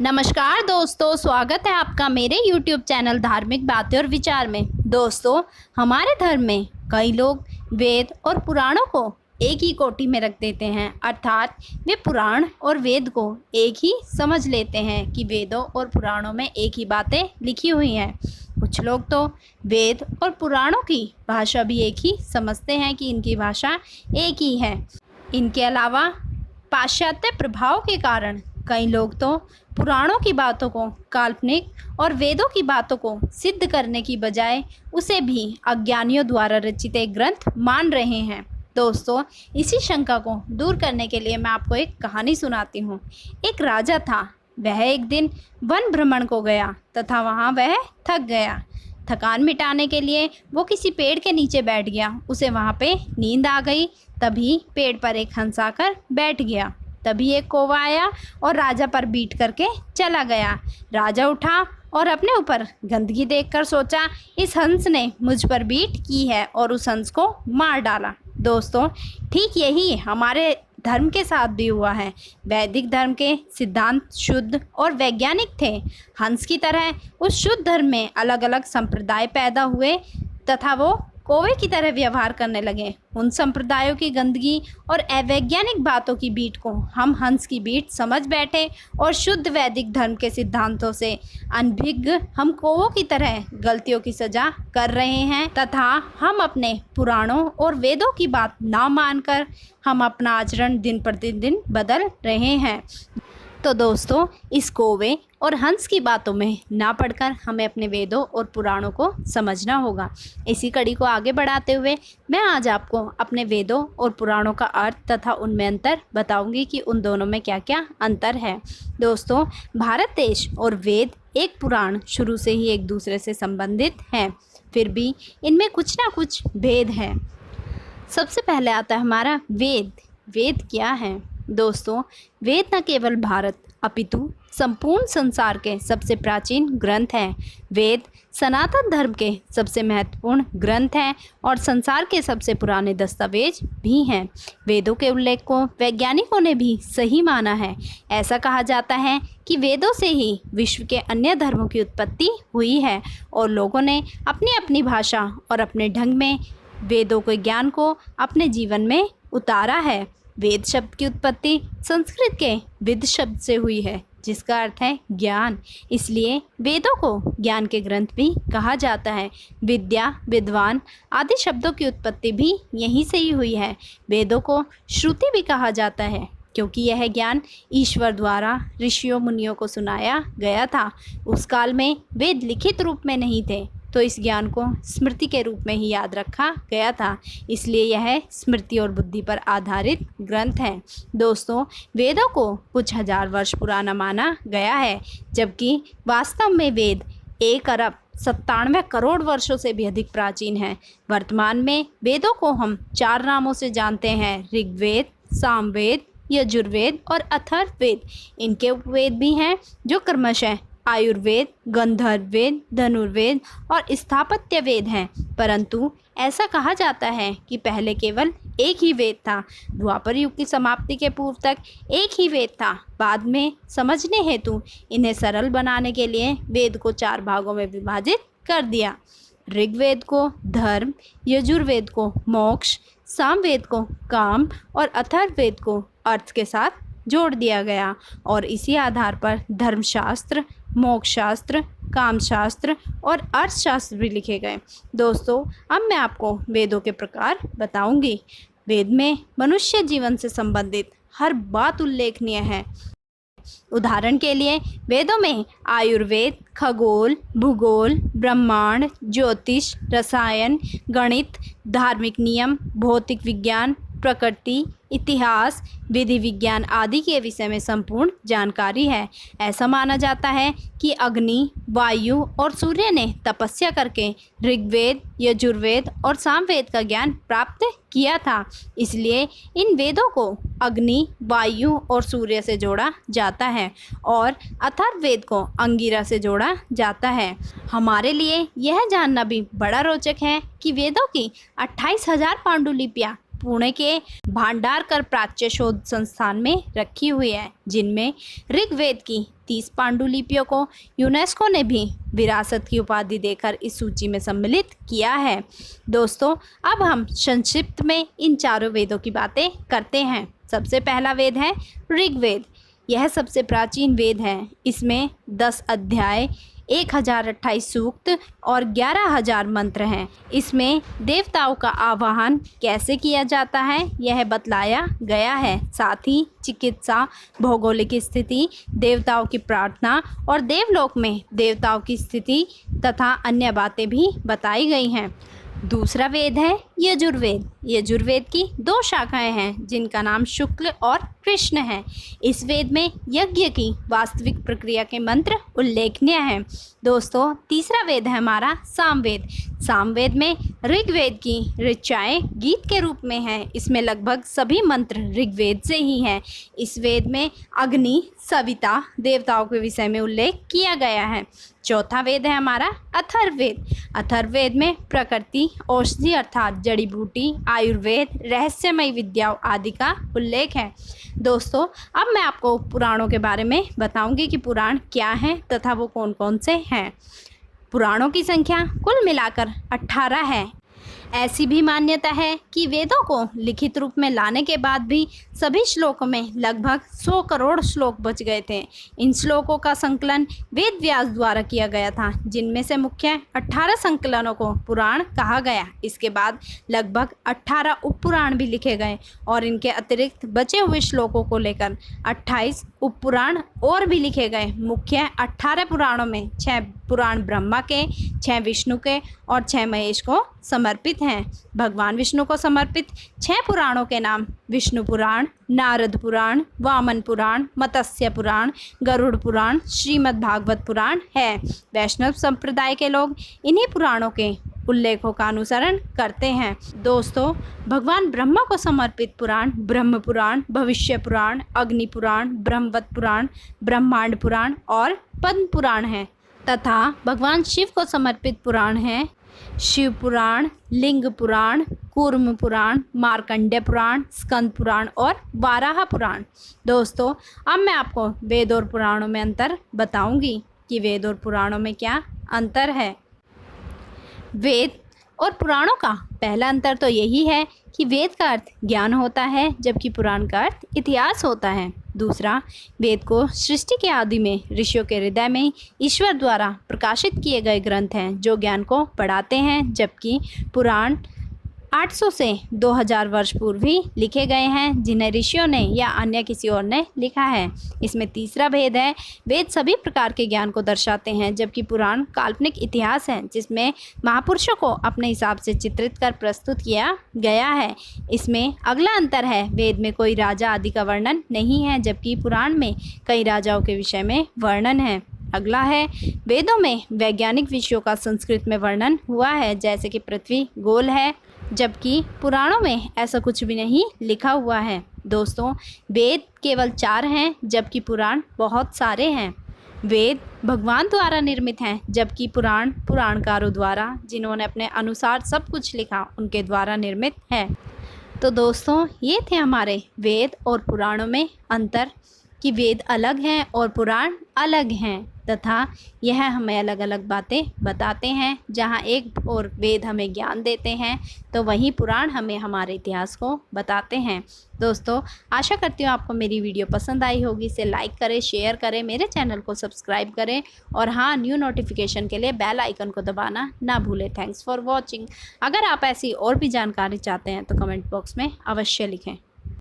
नमस्कार दोस्तों, स्वागत है आपका मेरे YouTube चैनल धार्मिक बातें और विचार में। दोस्तों, हमारे धर्म में कई लोग वेद और पुराणों को एक ही कोटि में रख देते हैं, अर्थात वे पुराण और वेद को एक ही समझ लेते हैं कि वेदों और पुराणों में एक ही बातें लिखी हुई हैं। कुछ लोग तो वेद और पुराणों की भाषा भी एक ही समझते हैं कि इनकी भाषा एक ही है। इनके अलावा पाश्चात्य प्रभाव के कारण कई लोग तो पुराणों की बातों को काल्पनिक और वेदों की बातों को सिद्ध करने की बजाय उसे भी अज्ञानियों द्वारा रचित एक ग्रंथ मान रहे हैं। दोस्तों, इसी शंका को दूर करने के लिए मैं आपको एक कहानी सुनाती हूँ। एक राजा था। वह एक दिन वन भ्रमण को गया तथा वहाँ वह थक गया। थकान मिटाने के लिए वो किसी पेड़ के नीचे बैठ गया। उसे वहाँ पे नींद आ गई। तभी पेड़ पर एक हंस आकर बैठ गया। तभी एक कौवा आया और राजा पर बीट करके चला गया। राजा उठा और अपने ऊपर गंदगी देखकर सोचा, इस हंस ने मुझ पर बीट की है, और उस हंस को मार डाला। दोस्तों, ठीक यही हमारे धर्म के साथ भी हुआ है। वैदिक धर्म के सिद्धांत शुद्ध और वैज्ञानिक थे। हंस की तरह उस शुद्ध धर्म में अलग अलग संप्रदाय पैदा हुए तथा वो कौवे की तरह व्यवहार करने लगे। उन संप्रदायों की गंदगी और अवैज्ञानिक बातों की बीट को हम हंस की बीट समझ बैठे और शुद्ध वैदिक धर्म के सिद्धांतों से अनभिज्ञ हम कौवों की तरह गलतियों की सजा कर रहे हैं तथा हम अपने पुराणों और वेदों की बात ना मानकर हम अपना आचरण दिन प्रतिदिन बदल रहे हैं। तो दोस्तों, इस कौवे और हंस की बातों में ना पढ़कर हमें अपने वेदों और पुराणों को समझना होगा। इसी कड़ी को आगे बढ़ाते हुए मैं आज आपको अपने वेदों और पुराणों का अर्थ तथा उनमें अंतर बताऊंगी कि उन दोनों में क्या क्या अंतर है। दोस्तों, भारत देश और वेद एक पुराण शुरू से ही एक दूसरे से संबंधित हैं, फिर भी इनमें कुछ ना कुछ भेद है। सबसे पहले आता है हमारा वेद। वेद क्या है? दोस्तों, वेद न केवल भारत अपितु संपूर्ण संसार के सबसे प्राचीन ग्रंथ हैं। वेद सनातन धर्म के सबसे महत्वपूर्ण ग्रंथ हैं और संसार के सबसे पुराने दस्तावेज भी हैं। वेदों के उल्लेख को वैज्ञानिकों ने भी सही माना है। ऐसा कहा जाता है कि वेदों से ही विश्व के अन्य धर्मों की उत्पत्ति हुई है और लोगों ने अपनी अपनी भाषा और अपने ढंग में वेदों के ज्ञान को अपने जीवन में उतारा है। वेद शब्द की उत्पत्ति संस्कृत के विद शब्द से हुई है, जिसका अर्थ है ज्ञान। इसलिए वेदों को ज्ञान के ग्रंथ भी कहा जाता है। विद्या, विद्वान आदि शब्दों की उत्पत्ति भी यहीं से ही हुई है। वेदों को श्रुति भी कहा जाता है क्योंकि यह ज्ञान ईश्वर द्वारा ऋषियों मुनियों को सुनाया गया था। उस काल में वेद लिखित रूप में नहीं थे, तो इस ज्ञान को स्मृति के रूप में ही याद रखा गया था। इसलिए यह स्मृति और बुद्धि पर आधारित ग्रंथ है। दोस्तों, वेदों को कुछ हजार वर्ष पुराना माना गया है, जबकि वास्तव में वेद 1 अरब 97 करोड़ वर्षों से भी अधिक प्राचीन है। वर्तमान में वेदों को हम 4 नामों से जानते हैं: ऋग्वेद, सामवेद, यजुर्वेद और अथर्ववेद। इनके उपवेद भी हैं जो क्रमशः आयुर्वेद, गंधर्व वेद, धनुर्वेद और स्थापत्य वेद हैं। परंतु ऐसा कहा जाता है कि पहले केवल एक ही वेद था। द्वापर युग की समाप्ति के पूर्व तक एक ही वेद था। बाद में समझने हेतु इन्हें सरल बनाने के लिए वेद को 4 भागों में विभाजित कर दिया। ऋग्वेद को धर्म, यजुर्वेद को मोक्ष, सामवेद को काम और अथर्ववेद को अर्थ के साथ जोड़ दिया गया और इसी आधार पर धर्मशास्त्र, मोक्षशास्त्र, कामशास्त्र और अर्थशास्त्र भी लिखे गए। दोस्तों, अब मैं आपको वेदों के प्रकार बताऊंगी। वेद में मनुष्य जीवन से संबंधित हर बात उल्लेखनीय है। उदाहरण के लिए वेदों में आयुर्वेद, खगोल, भूगोल, ब्रह्मांड, ज्योतिष, रसायन, गणित, धार्मिक नियम, भौतिक विज्ञान, प्रकृति, इतिहास, विधि विज्ञान आदि के विषय में संपूर्ण जानकारी है। ऐसा माना जाता है कि अग्नि, वायु और सूर्य ने तपस्या करके ऋग्वेद, यजुर्वेद और सामवेद का ज्ञान प्राप्त किया था। इसलिए इन वेदों को अग्नि, वायु और सूर्य से जोड़ा जाता है और अथर्ववेद को अंगिरा से जोड़ा जाता है। हमारे लिए यह जानना भी बड़ा रोचक है कि वेदों की 28,000 पांडुलिपियाँ पुणे के भांडारकर प्राच्य शोध संस्थान में रखी हुई है, जिनमें ऋग्वेद की 30 पांडुलिपियों को यूनेस्को ने भी विरासत की उपाधि देकर इस सूची में सम्मिलित किया है। दोस्तों, अब हम संक्षिप्त में इन चारों वेदों की बातें करते हैं। सबसे पहला वेद है ऋग्वेद। यह सबसे प्राचीन वेद है। इसमें 10 अध्याय, 1028 सूक्त और 11,000 मंत्र हैं। इसमें देवताओं का आवाहन कैसे किया जाता है यह बतलाया गया है। साथ ही चिकित्सा, भौगोलिक स्थिति, देवताओं की प्रार्थना और देवलोक में देवताओं की स्थिति तथा अन्य बातें भी बताई गई हैं। दूसरा वेद है यजुर्वेद। यजुर्वेद की 2 शाखाएं हैं जिनका नाम शुक्ल और कृष्ण है। इस वेद में यज्ञ की वास्तविक प्रक्रिया के मंत्र उल्लेखनीय हैं। दोस्तों, तीसरा वेद है हमारा सामवेद। सामवेद में ऋग्वेद की ऋचाएँ गीत के रूप में हैं। इसमें लगभग सभी मंत्र ऋग्वेद से ही हैं। इस वेद में अग्नि, सविता, देवताओं के विषय में उल्लेख किया गया है। चौथा वेद है हमारा अथर्ववेद। अथर्ववेद में प्रकृति, औषधि अर्थात जड़ी बूटी, आयुर्वेद, रहस्यमय विद्याओं आदि का उल्लेख है। दोस्तों, अब मैं आपको पुराणों के बारे में बताऊंगी कि पुराण क्या हैं तथा वो कौन कौन से हैं। पुराणों की संख्या कुल मिलाकर 18 है। ऐसी भी मान्यता है कि वेदों को लिखित रूप में लाने के बाद भी सभी श्लोकों में लगभग 100 करोड़ श्लोक बच गए थे। इन श्लोकों का संकलन वेद व्यास द्वारा किया गया था, जिनमें से मुख्य 18 संकलनों को पुराण कहा गया। इसके बाद लगभग 18 उपपुराण भी लिखे गए और इनके अतिरिक्त बचे हुए श्लोकों को लेकर 28 उपपुराण और भी लिखे गए। मुख्य 18 पुराणों में 6 पुराण ब्रह्मा के, 6 विष्णु के और 6 महेश को समर्पित हैं। भगवान विष्णु को समर्पित 6 पुराणों के नाम विष्णु पुराण, नारद पुराण, वामन पुराण, मत्स्य पुराण, गरुड़ पुराण, श्रीमद् भागवत पुराण है। वैष्णव संप्रदाय के लोग इन्हीं पुराणों के उल्लेखों का अनुसरण करते हैं। दोस्तों, भगवान ब्रह्मा को समर्पित पुराण ब्रह्म पुराण, भविष्य पुराण, अग्नि पुराण, ब्रह्मवत पुराण, ब्रह्मांड पुराण और पद्म पुराण है तथा भगवान शिव को समर्पित पुराण है शिव पुराण, लिंग पुराण, कूर्म पुराण, मार्कंडेय पुराण, स्कंद पुराण और वाराह पुराण। दोस्तों, अब मैं आपको वेद और पुराणों में अंतर बताऊंगी कि वेद और पुराणों में क्या अंतर है। वेद और पुराणों का पहला अंतर तो यही है कि वेद का अर्थ ज्ञान होता है जबकि पुराण का अर्थ इतिहास होता है। दूसरा, वेद को सृष्टि के आदि में ऋषियों के हृदय में ईश्वर द्वारा प्रकाशित किए गए ग्रंथ हैं जो ज्ञान को बढ़ाते हैं, जबकि पुराण 800 से 2000 वर्ष पूर्व ही लिखे गए हैं जिन्हें ऋषियों ने या अन्य किसी और ने लिखा है। इसमें तीसरा भेद है, वेद सभी प्रकार के ज्ञान को दर्शाते हैं जबकि पुराण काल्पनिक इतिहास है जिसमें महापुरुषों को अपने हिसाब से चित्रित कर प्रस्तुत किया गया है। इसमें अगला अंतर है, वेद में कोई राजा आदि का वर्णन नहीं है जबकि पुराण में कई राजाओं के विषय में वर्णन है। अगला है, वेदों में वैज्ञानिक विषयों का संस्कृत में वर्णन हुआ है जैसे कि पृथ्वी गोल है, जबकि पुराणों में ऐसा कुछ भी नहीं लिखा हुआ है। दोस्तों, वेद केवल 4 हैं जबकि पुराण बहुत सारे हैं। वेद भगवान द्वारा निर्मित हैं जबकि पुराण पुराणकारों द्वारा, जिन्होंने अपने अनुसार सब कुछ लिखा, उनके द्वारा निर्मित है। तो दोस्तों, ये थे हमारे वेद और पुराणों में अंतर कि वेद अलग हैं और पुराण अलग हैं तथा यह हमें अलग अलग बातें बताते हैं। जहाँ एक और वेद हमें ज्ञान देते हैं तो वहीं पुराण हमें हमारे इतिहास को बताते हैं। दोस्तों, आशा करती हूँ आपको मेरी वीडियो पसंद आई होगी। इसे लाइक करें, शेयर करें, मेरे चैनल को सब्सक्राइब करें और हाँ, न्यू नोटिफिकेशन के लिए बेल आइकन को दबाना ना भूलें। Thanks for watching. अगर आप ऐसी और भी जानकारी चाहते हैं तो कमेंट बॉक्स में अवश्य लिखें।